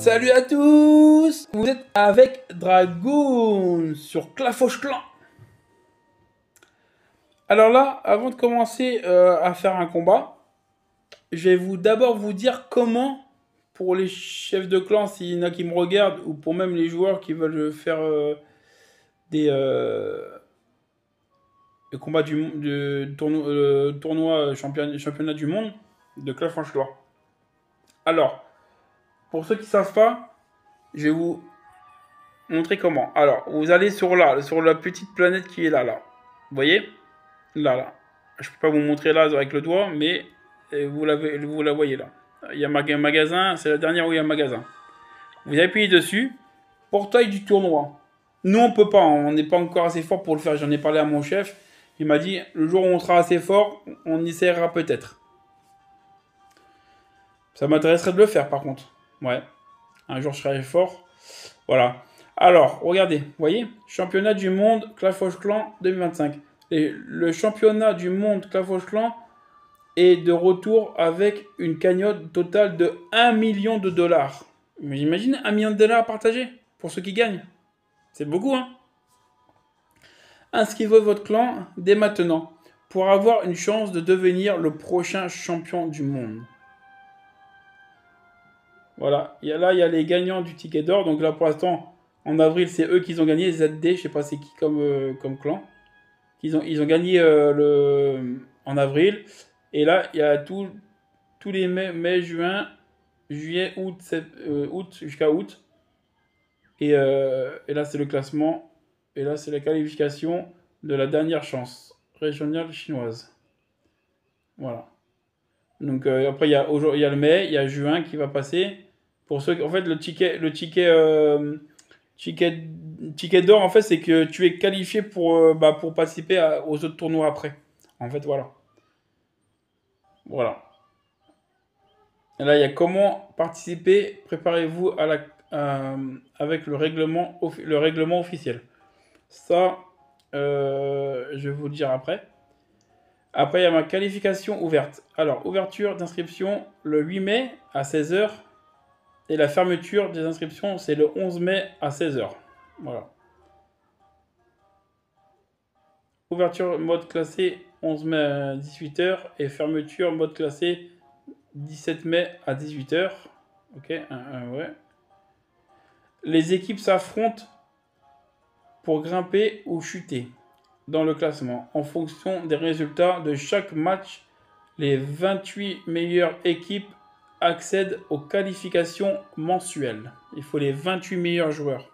Salut à tous! Vous êtes avec Dragoon sur Clafoche Clan. Alors là, avant de commencer à faire un combat, je vais d'abord vous dire comment, pour les chefs de clan, s'il y en a qui me regardent, ou pour même les joueurs qui veulent faire des combats tournoi championnat du monde de Clafoche Clan. Alors, pour ceux qui ne savent pas, je vais vous montrer comment. Alors, vous allez sur la petite planète qui est là. Vous voyez? Là. Je peux pas vous montrer là avec le doigt, mais vous la voyez là. Il y a un magasin, c'est la dernière où il y a un magasin. Vous appuyez dessus, portail du tournoi. Nous, on peut pas, on n'est pas encore assez fort pour le faire. J'en ai parlé à mon chef. Il m'a dit, le jour où on sera assez fort, on essaiera peut-être. Ça m'intéresserait de le faire, par contre. Ouais. Un jour, je serai fort. Voilà. Alors, regardez, vous voyez, championnat du monde Clafoche Clan 2025. Et le championnat du monde Clafoche Clan est de retour avec une cagnotte totale de 1 million de dollars. Mais j'imagine 1 million de dollars à partager pour ceux qui gagnent. C'est beaucoup, hein? Inscrivez votre clan dès maintenant pour avoir une chance de devenir le prochain champion du monde. Voilà, il y a les gagnants du ticket d'or. Donc là, pour l'instant, en avril, c'est eux qui ont gagné. ZD, je sais pas c'est qui comme clan. Ils ont gagné en avril. Et là, il y a tous les mai, juin, juillet, août jusqu'à août. Et là, c'est le classement. Et là, c'est la qualification de la dernière chance régionale chinoise. Voilà. Donc après, il y a le mai, il y a juin qui va passer. Pour ceux qui, en fait, le ticket d'or, en fait, c'est que tu es qualifié pour participer aux autres tournois après. En fait, voilà. Voilà. Et là, il y a comment participer. Préparez-vous avec le règlement officiel. Ça, je vais vous le dire après. Après, il y a ma qualification ouverte. Alors, ouverture d'inscription le 8 mai à 16 h. Et la fermeture des inscriptions, c'est le 11 mai à 16 h. Voilà. Ouverture mode classé 11 mai à 18 h. Et fermeture mode classé 17 mai à 18 h. Ok, ouais. Les équipes s'affrontent pour grimper ou chuter dans le classement. En fonction des résultats de chaque match, les 28 meilleures équipes accèdent aux qualifications mensuelles. Il faut les 28 meilleurs joueurs.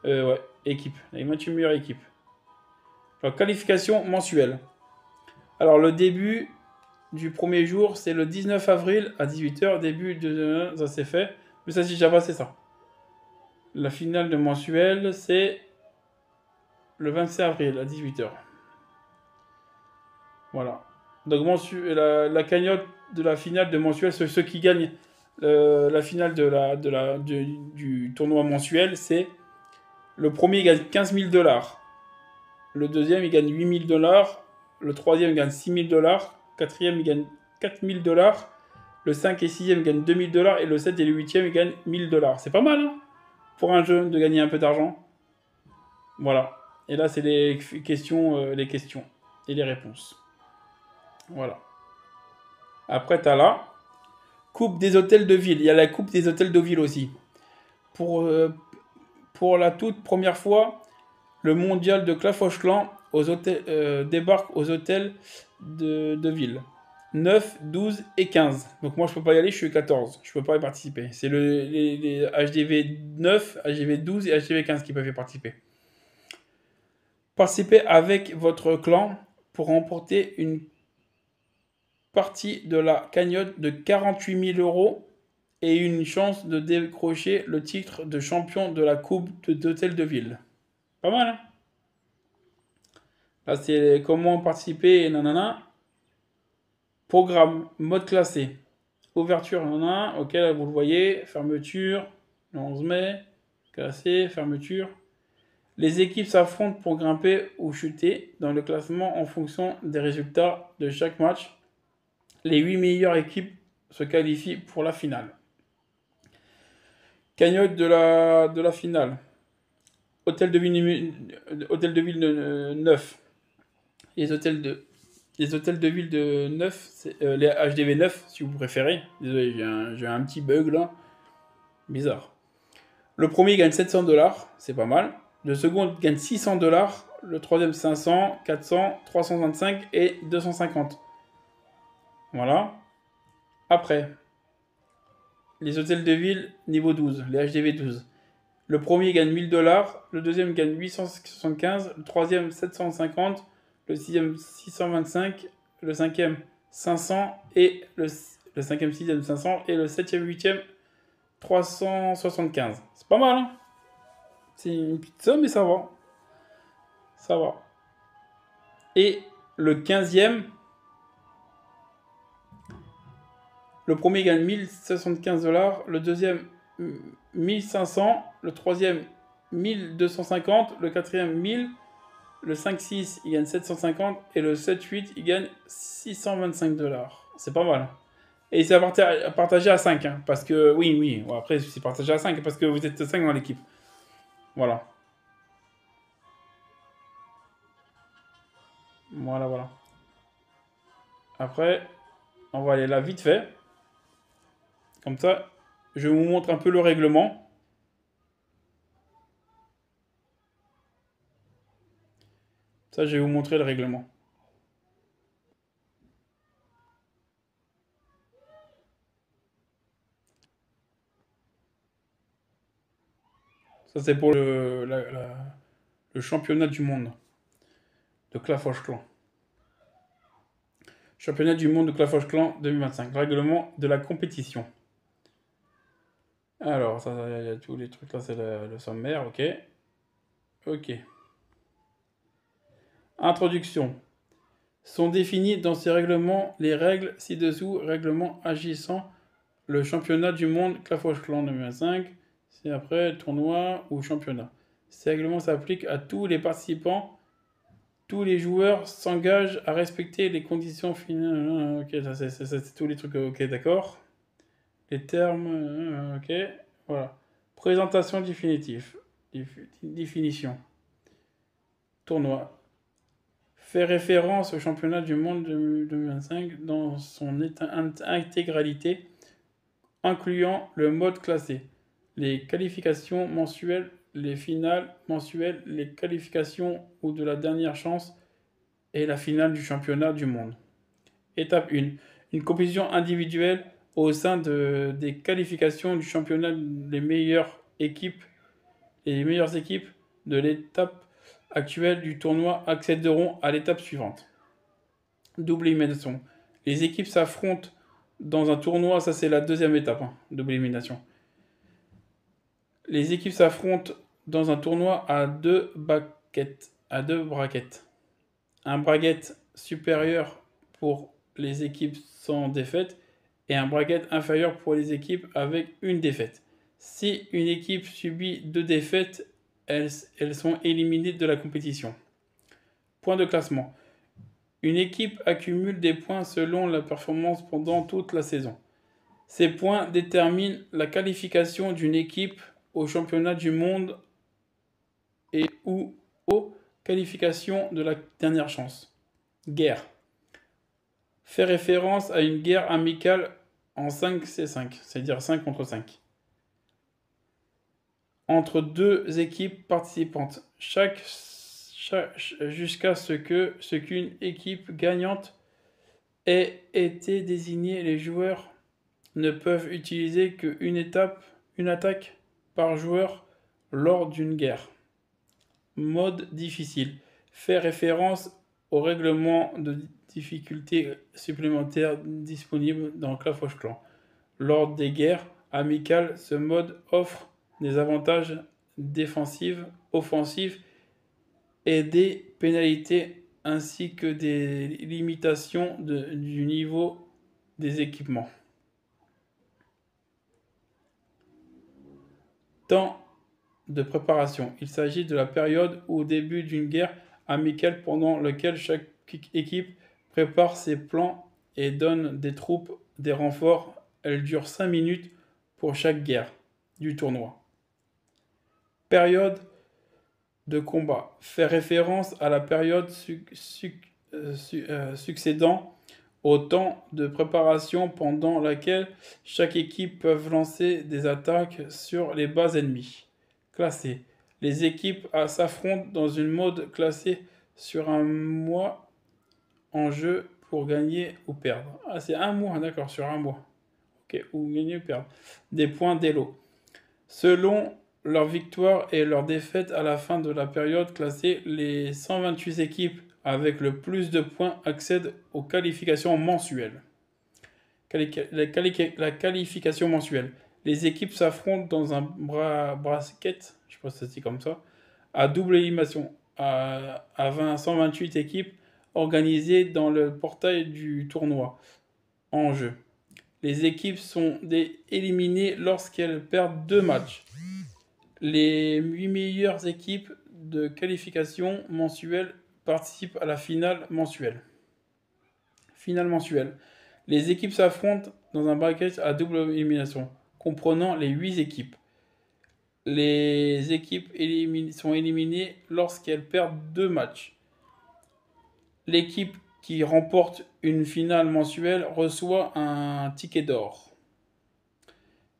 Ouais, équipes. Les 28 meilleures équipes. Alors, qualification mensuelle. Alors, le début du premier jour, c'est le 19 avril à 18 h. Début de... Ça, c'est fait. Mais ça, c'est déjà passé, ça. La finale de mensuel, c'est le 26 avril à 18 h. Voilà. Donc, la cagnotte de la finale de mensuel, ceux qui gagnent la finale du tournoi mensuel, c'est le premier, il gagne 15 000 $. Le deuxième, il gagne 8 000 $. Le troisième, il gagne 6 000 $. Quatrième, il gagne 4 000 $. Le 5 et 6e, il gagne 2 000 $. Et le 7 et le 8e, il gagne 1 000 $. C'est pas mal, hein, pour un jeu de gagner un peu d'argent. Voilà. Et là, c'est les questions et les réponses. Voilà. Après, tu as là, Coupe des hôtels de ville. Il y a la Coupe des hôtels de ville aussi. Pour la toute première fois, le mondial de Clafoche Clan débarque aux hôtels de ville. 9, 12 et 15. Donc moi, je peux pas y aller, je suis 14. Je peux pas y participer. C'est les HDV 9, HDV 12 et HDV 15 qui peuvent y participer. Participez avec votre clan pour remporter une partie de la cagnotte de 48 000 € et une chance de décrocher le titre de champion de la coupe d'hôtel de ville. Pas mal, hein? Là, c'est comment participer, nanana. Programme, mode classé. Ouverture, nanana. Ok, là, vous le voyez. Fermeture, le 11 mai. Classé, fermeture. Les équipes s'affrontent pour grimper ou chuter dans le classement en fonction des résultats de chaque match. Les 8 meilleures équipes se qualifient pour la finale. Cagnotte de la finale. Hôtel de ville de 9. Les hôtels de, les hôtels de ville de 9, les HDV 9, si vous préférez. Désolé, j'ai un petit bug là. Bizarre. Le premier gagne 700 dollars, c'est pas mal. Le second gagne 600 dollars. Le troisième 500, 400, 325 et 250. Voilà. Après, les hôtels de ville niveau 12, les HDV 12. Le premier gagne 1000 dollars, le deuxième gagne 875, le troisième 750, le sixième 625, le cinquième 500 et le cinquième, sixième 500 et le septième, huitième 375. C'est pas mal, hein? C'est une petite somme, mais ça va. Ça va. Et le quinzième, le premier gagne 1075 dollars, le deuxième 1500, le troisième 1250, le quatrième 1000, le 5-6 il gagne 750 et le 7-8 il gagne 625 dollars. C'est pas mal. Et c'est à partager à 5, hein, parce que oui, oui, bon, après c'est partagé à 5 parce que vous êtes 5 dans l'équipe. Voilà. Voilà, voilà. Après, on va aller là vite fait. Comme ça, je vous montre un peu le règlement. Ça, je vais vous montrer le règlement. Ça, c'est pour le championnat du monde de Clash of Clans. Championnat du monde de Clash of Clans 2025. Règlement de la compétition. Alors, ça, il y a tous les trucs là, c'est le sommaire, ok. Ok. Introduction. Sont définies dans ces règlements les règles ci-dessous, règlements agissant le championnat du monde Clash of Clans 2025. C'est après tournoi ou championnat. Ces règlements s'appliquent à tous les participants. Tous les joueurs s'engagent à respecter les conditions finales. Ok, ça c'est tous les trucs. Ok, d'accord. Les termes. Ok, voilà. Présentation définitive. Définition. Tournoi. Fait référence au championnat du monde 2025 dans son intégralité, incluant le mode classé, les qualifications mensuelles, les finales mensuelles, les qualifications ou de la dernière chance et la finale du championnat du monde. Étape 1. Une compétition individuelle au sein des qualifications du championnat. Les meilleures équipes et les meilleures équipes de l'étape actuelle du tournoi accéderont à l'étape suivante. Double élimination. Les équipes s'affrontent dans un tournoi, ça c'est la deuxième étape, hein, double élimination. Les équipes s'affrontent dans un tournoi à deux brackets. Un bracket supérieur pour les équipes sans défaite et un bracket inférieur pour les équipes avec une défaite. Si une équipe subit 2 défaites, elles sont éliminées de la compétition. Point de classement. Une équipe accumule des points selon la performance pendant toute la saison. Ces points déterminent la qualification d'une équipe au championnat du monde et ou aux qualifications de la dernière chance. Guerre. Fait référence à une guerre amicale en 5c5, c'est-à-dire 5 contre 5. Entre deux équipes participantes, jusqu'à ce qu'une équipe gagnante ait été désignée. Les joueurs ne peuvent utiliser qu'une attaque par joueur lors d'une guerre. Mode difficile. Fait référence au règlement de difficulté supplémentaire disponible dans Clash of Clans. Lors des guerres amicales, ce mode offre des avantages défensifs, offensifs et des pénalités ainsi que des limitations du niveau des équipements. Temps de préparation. Il s'agit de la période au début d'une guerre amicale pendant laquelle chaque équipe prépare ses plans et donne des troupes, des renforts. Elle dure 5 minutes pour chaque guerre. du tournoi. Période de combat fait référence à la période succédant au temps de préparation pendant laquelle chaque équipe peut lancer des attaques sur les bases ennemies. Classé. Les équipes s'affrontent dans une mode classée sur un mois en jeu pour gagner ou perdre. Ah, c'est un mois, d'accord, sur un mois. Ok, ou gagner ou perdre. Des points d'élo. Selon leur victoire et leur défaite à la fin de la période classée, les 128 équipes avec le plus de points accèdent aux qualifications mensuelles. La qualification mensuelle. Les équipes s'affrontent dans un bracket, je sais pas si ça se dit comme ça, à double élimination, à 128 équipes organisées dans le portail du tournoi en jeu. Les équipes sont éliminées lorsqu'elles perdent 2 matchs. Les 8 meilleures équipes de qualification mensuelle participent à la finale mensuelle. Finale mensuelle. Les équipes s'affrontent dans un bracket à double élimination, comprenant les 8 équipes. Les équipes sont éliminées lorsqu'elles perdent 2 matchs. L'équipe qui remporte une finale mensuelle reçoit un ticket d'or.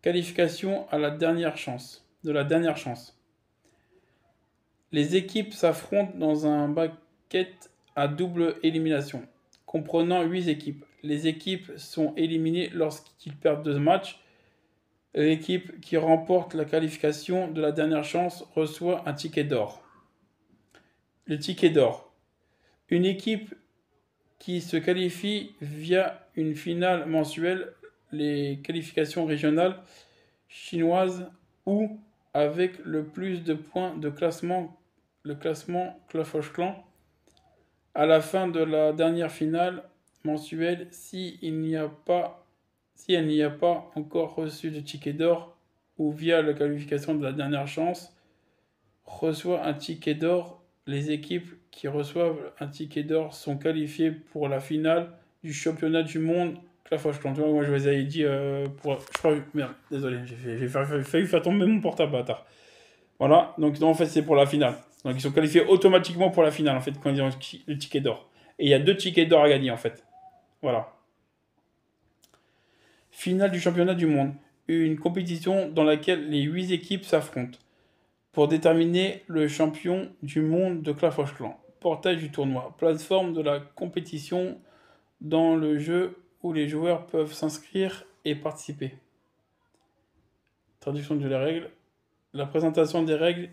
Qualification à la dernière chance. De la dernière chance. Les équipes s'affrontent dans un bracket à double élimination, comprenant 8 équipes. Les équipes sont éliminées lorsqu'ils perdent 2 matchs. L'équipe qui remporte la qualification de la dernière chance reçoit un ticket d'or. Le ticket d'or. Une équipe qui se qualifie via une finale mensuelle, les qualifications régionales chinoises ou avec le plus de points de classement, le classement Clash Clan, à la fin de la dernière finale mensuelle, si elle n'y a pas encore reçu de ticket d'or ou via la qualification de la dernière chance, reçoit un ticket d'or. Les équipes qui reçoivent un ticket d'or sont qualifiées pour la finale du championnat du monde Clash Clan. Moi, je vous avais dit pour. Je crois. Merde, désolé, j'ai failli faire tomber mon portable, bâtard. Voilà, donc en fait, c'est pour la finale. Donc ils sont qualifiés automatiquement pour la finale, en fait, quand ils ont le ticket d'or. Et il y a 2 tickets d'or à gagner, en fait. Voilà. Finale du championnat du monde. Une compétition dans laquelle les 8 équipes s'affrontent pour déterminer le champion du monde de Clash of Clans. Portail du tournoi. Plateforme de la compétition dans le jeu où les joueurs peuvent s'inscrire et participer. Traduction de les règles. La présentation des règles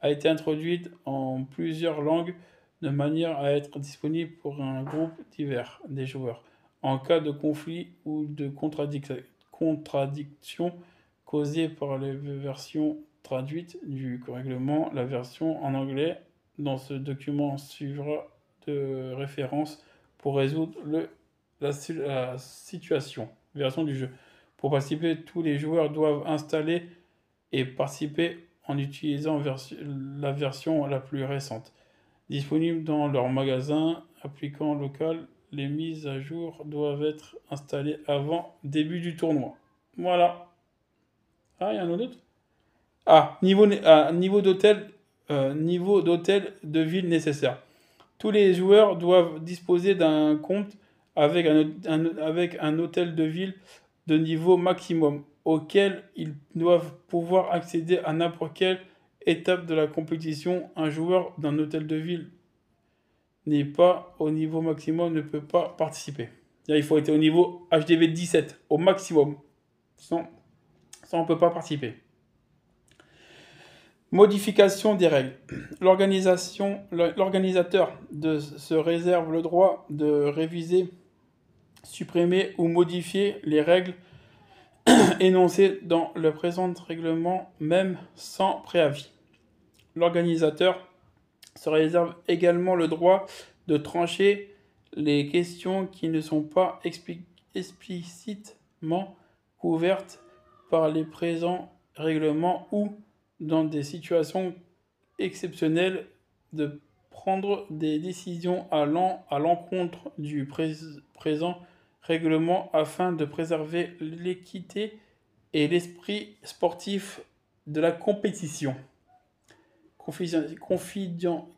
a été introduite en plusieurs langues de manière à être disponible pour un groupe divers des joueurs. En cas de conflit ou de contradiction causée par les versions traduites du règlement, la version en anglais dans ce document suivra de référence pour résoudre la situation. Version du jeu. Pour participer, tous les joueurs doivent installer et participer en utilisant la version la plus récente. Disponible dans leur magasin appliquant local, les mises à jour doivent être installées avant début du tournoi. Voilà. Ah, il y en a d'autres. Ah, niveau d'hôtel de ville nécessaire. Tous les joueurs doivent disposer d'un compte avec un hôtel de ville de niveau maximum, auquel ils doivent pouvoir accéder à n'importe quelle étape de la compétition. Un joueur d'un hôtel de ville n'est pas au niveau maximum ne peut pas participer. Là, il faut être au niveau HDV 17, au maximum. Sans on ne peut pas participer. Modification des règles. L'organisateur se réserve le droit de réviser, supprimer ou modifier les règles énoncées dans le présent règlement, même sans préavis. L'organisateur se réserve également le droit de trancher les questions qui ne sont pas explicitement couvertes par les présents règlements ou, dans des situations exceptionnelles, de prendre des décisions allant à l'encontre du présent règlement afin de préserver l'équité et l'esprit sportif de la compétition.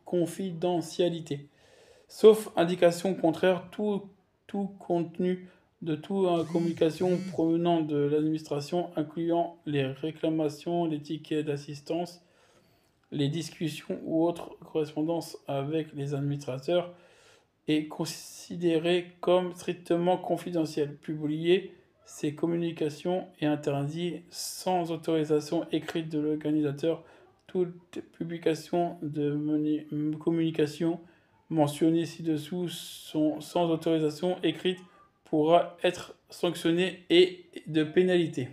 Confidentialité. Sauf indication contraire, tout contenu de toute communication provenant de l'administration, incluant les réclamations, les tickets d'assistance, les discussions ou autres correspondances avec les administrateurs, est considéré comme strictement confidentiel. Publier ces communications est interdit sans autorisation écrite de l'organisateur. Toute publication de communication mentionnée ci-dessous sans autorisation écrite pourra être sanctionnée et de pénalité.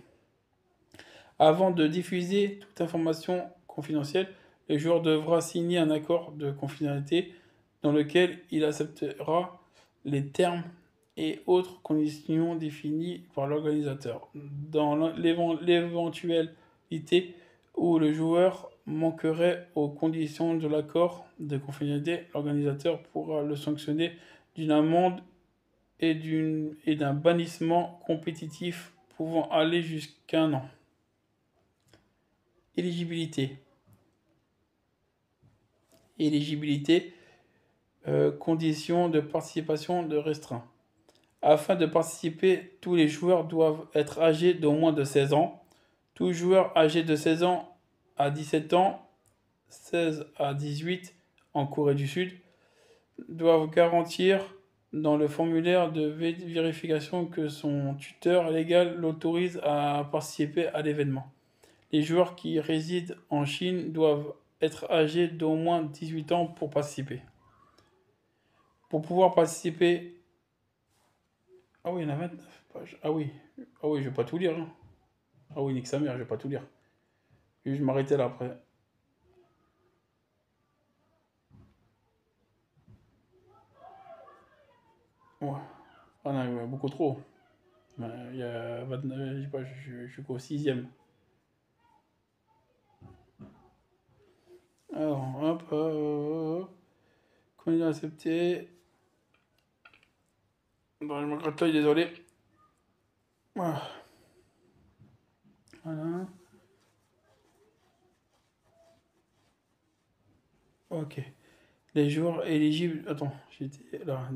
Avant de diffuser toute information confidentielle, le joueur devra signer un accord de confidentialité dans lequel il acceptera les termes et autres conditions définies par l'organisateur. Dans l'éventualité où le joueur manquerait aux conditions de l'accord de confidentialité, l'organisateur pourra le sanctionner d'une amende et d'un bannissement compétitif pouvant aller jusqu'à 1 an. Éligibilité. Conditions de participation de restreint. Afin de participer, tous les joueurs doivent être âgés d'au moins de 16 ans. Tout joueur âgé de 16 ans à 17 ans, 16 à 18 en Corée du Sud, doivent garantir dans le formulaire de vérification que son tuteur légal l'autorise à participer à l'événement. Les joueurs qui résident en Chine doivent être âgés d'au moins 18 ans pour participer. Pour pouvoir participer... Ah oui, il y en a 29 pages. Ah oui, je vais pas tout lire. Hein. Ah oui, nique sa mère, je vais pas tout lire. Je vais m'arrêter là après. Ouais. Ah non, ouais, beaucoup trop. Il y a 29, je sais pas, je suis qu'au 6e. Alors, hop, candidat accepté. Bon, je me gratte l'œil, désolé. Voilà. Ok. Les joueurs éligibles. Attends, j'étais là.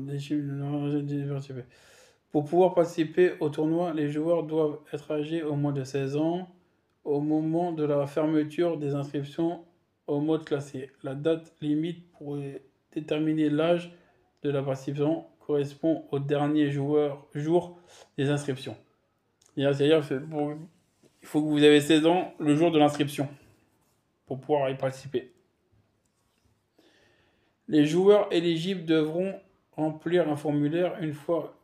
Pour pouvoir participer au tournoi, les joueurs doivent être âgés au moins de 16 ans au moment de la fermeture des inscriptions au mode classé. La date limite pour déterminer l'âge de la participation correspond au dernier jour des inscriptions. C'est-à-dire il faut que vous ayez 16 ans le jour de l'inscription pour pouvoir y participer. Les joueurs éligibles devront remplir un formulaire une fois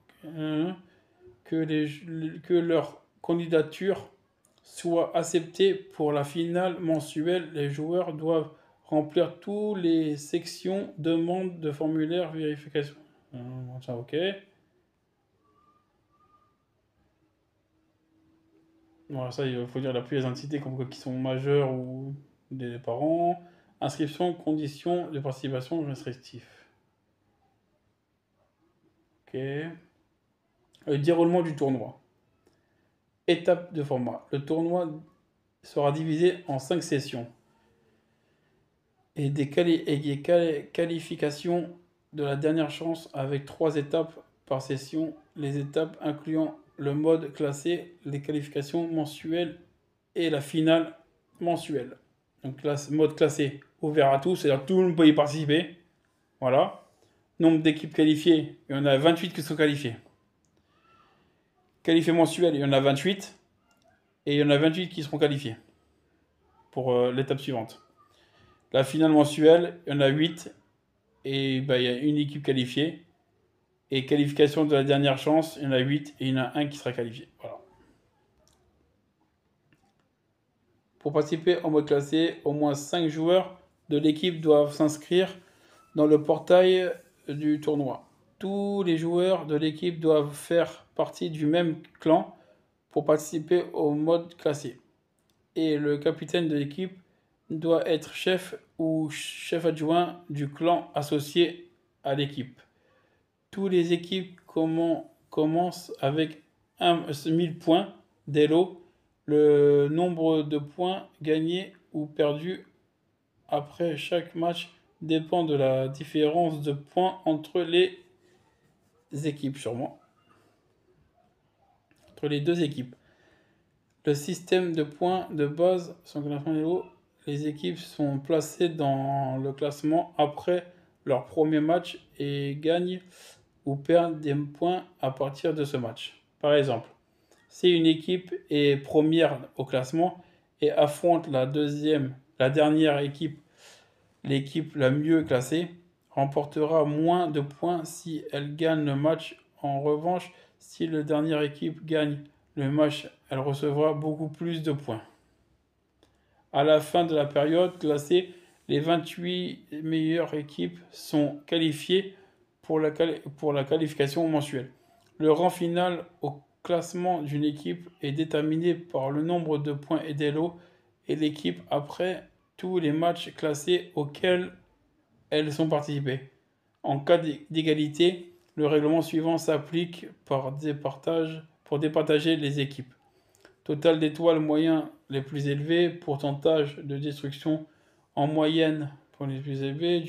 que leur candidature soit acceptée pour la finale mensuelle. Les joueurs doivent remplir toutes les sections demande de formulaire vérification. Ça, ok. Voilà, ça, il faut dire la plus les entités comme quoi qui sont majeurs ou des parents. Inscription, conditions de participation restrictif. Ok. Le déroulement du tournoi. Étape de format. Le tournoi sera divisé en 5 sessions et des qualifications de la dernière chance avec 3 étapes par session. Les étapes incluant le mode classé, les qualifications mensuelles et la finale mensuelle. Donc mode classé ouvert à tous, c'est-à-dire tout le monde peut y participer. Voilà. Nombre d'équipes qualifiées, il y en a 28 qui sont qualifiées. Qualifiés mensuels, il y en a 28. Et il y en a 28 qui seront qualifiés pour l'étape suivante. La finale mensuelle, il y en a 8. Et il y a une équipe qualifiée. Et qualification de la dernière chance, il y en a 8. Et il y en a un qui sera qualifié. Voilà. Pour participer en mode classé, au moins 5 joueurs de l'équipe doivent s'inscrire dans le portail du tournoi. Tous les joueurs de l'équipe doivent faire partie du même clan pour participer au mode classé. Et le capitaine de l'équipe doit être chef ou chef adjoint du clan associé à l'équipe. Toutes les équipes commencent avec 1000 points d'Elo. Le nombre de points gagnés ou perdus après chaque match dépend de la différence de points entre les équipes, sûrement. Entre les deux équipes. Le système de points de base, les équipes sont placées dans le classement après leur premier match et gagnent ou perdent des points à partir de ce match. Par exemple, si une équipe est première au classement et affronte la dernière équipe, l'équipe la mieux classée remportera moins de points si elle gagne le match. En revanche, si la dernière équipe gagne le match, elle recevra beaucoup plus de points. À la fin de la période classée, les 28 meilleures équipes sont qualifiées pour la qualification mensuelle. Le rang final au classement d'une équipe est déterminé par le nombre de points et d'élos et l'équipe après tous les matchs classés auxquels elles sont participées. En cas d'égalité, le règlement suivant s'applique pour départager les équipes. Total d'étoiles moyens les plus élevés, pourcentage de destruction en moyenne pour les plus élevés,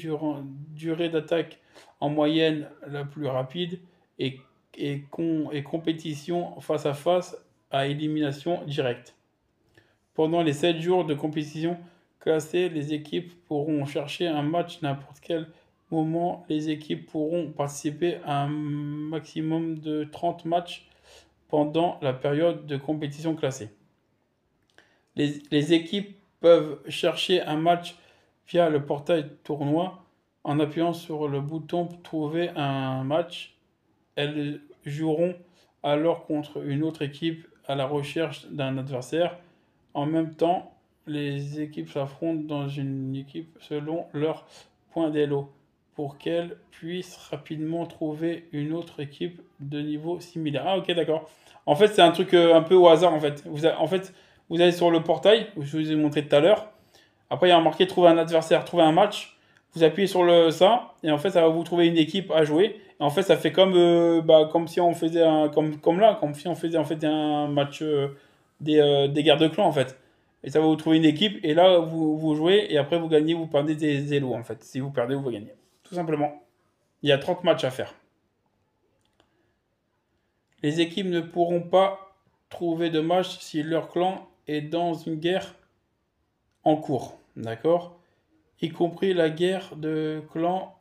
durée d'attaque en moyenne la plus rapide et compétition face à face à élimination directe. Pendant les 7 jours de compétition classée, les équipes pourront chercher un match n'importe quel moment. Les équipes pourront participer à un maximum de 30 matchs pendant la période de compétition classée. Les équipes peuvent chercher un match via le portail tournoi en appuyant sur le bouton « Trouver un match ». Elles joueront alors contre une autre équipe à la recherche d'un adversaire. En même temps, les équipes s'affrontent dans une équipe selon leur point d'élo pour qu'elles puissent rapidement trouver une autre équipe de niveau similaire. Ah ok, d'accord. En fait, c'est un truc un peu au hasard en fait. Vous allez sur le portail, je vous ai montré tout à l'heure. Après, il y a marqué trouver un adversaire, trouver un match. Vous appuyez sur ça et en fait, ça va vous trouver une équipe à jouer. Et en fait, ça fait comme si on faisait comme si on faisait en fait un match des guerres de clans en fait. Et ça va vous trouver une équipe et là vous jouez et après vous gagnez, vous perdez des élos en fait. Si vous perdez, vous gagnez. Tout simplement. Il y a 30 matchs à faire. Les équipes ne pourront pas trouver de match si leur clan est dans une guerre en cours, d'accord? Y compris la guerre de clans,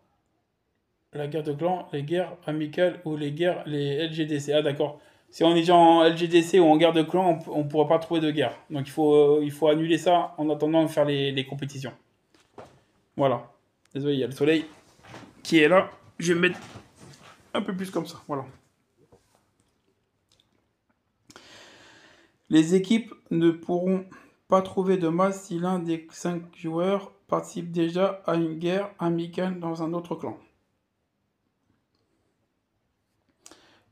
les guerres amicales ou les LGDC. Ah d'accord. Si on est déjà en LGDC ou en guerre de clans, on ne pourra pas trouver de guerre. Donc il faut annuler ça en attendant de faire les compétitions. Voilà. Désolé, il y a le soleil qui est là. Je vais me mettre un peu plus comme ça. Voilà. Les équipes ne pourront pas trouver de masse si l'un des 5 joueurs participe déjà à une guerre amicale dans un autre clan.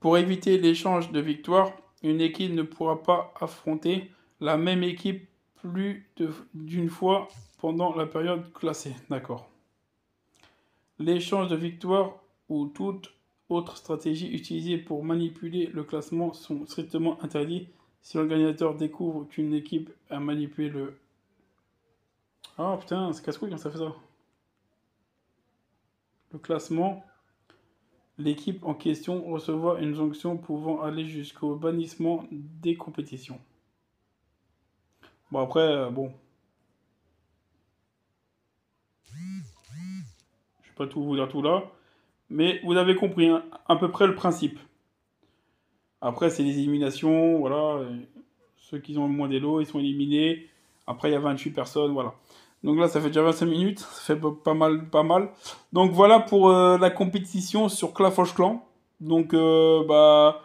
Pour éviter l'échange de victoires, une équipe ne pourra pas affronter la même équipe plus d'une fois pendant la période classée. D'accord. L'échange de victoires ou toute autre stratégie utilisée pour manipuler le classement sont strictement interdits si l'organisateur découvre qu'une équipe a manipulé le... Ah putain, c'est casse-couille quand ça fait ça. Le classement... L'équipe en question recevra une sanction pouvant aller jusqu'au bannissement des compétitions. Bon après, bon. Je vais pas tout vous dire tout là. Mais vous avez compris hein, à peu près le principe. Après c'est les éliminations, voilà. Ceux qui ont le moins d'élo, ils sont éliminés. Après il y a 28 personnes, voilà. Donc là, ça fait déjà 25 minutes, ça fait pas mal. Donc voilà pour la compétition sur Clash Clan. Donc voilà.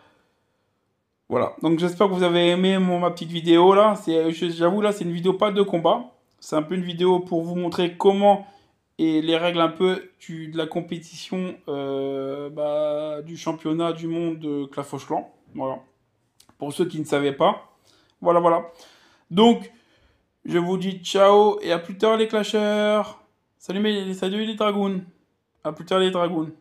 Donc j'espère que vous avez aimé ma petite vidéo là. J'avoue là, c'est une vidéo pas de combat. C'est un peu une vidéo pour vous montrer comment et les règles un peu de la compétition du championnat du monde de Clash Clan. Voilà. Pour ceux qui ne savaient pas. Voilà. Donc je vous dis ciao et à plus tard les clashers. Salut les dragons. À plus tard les dragons.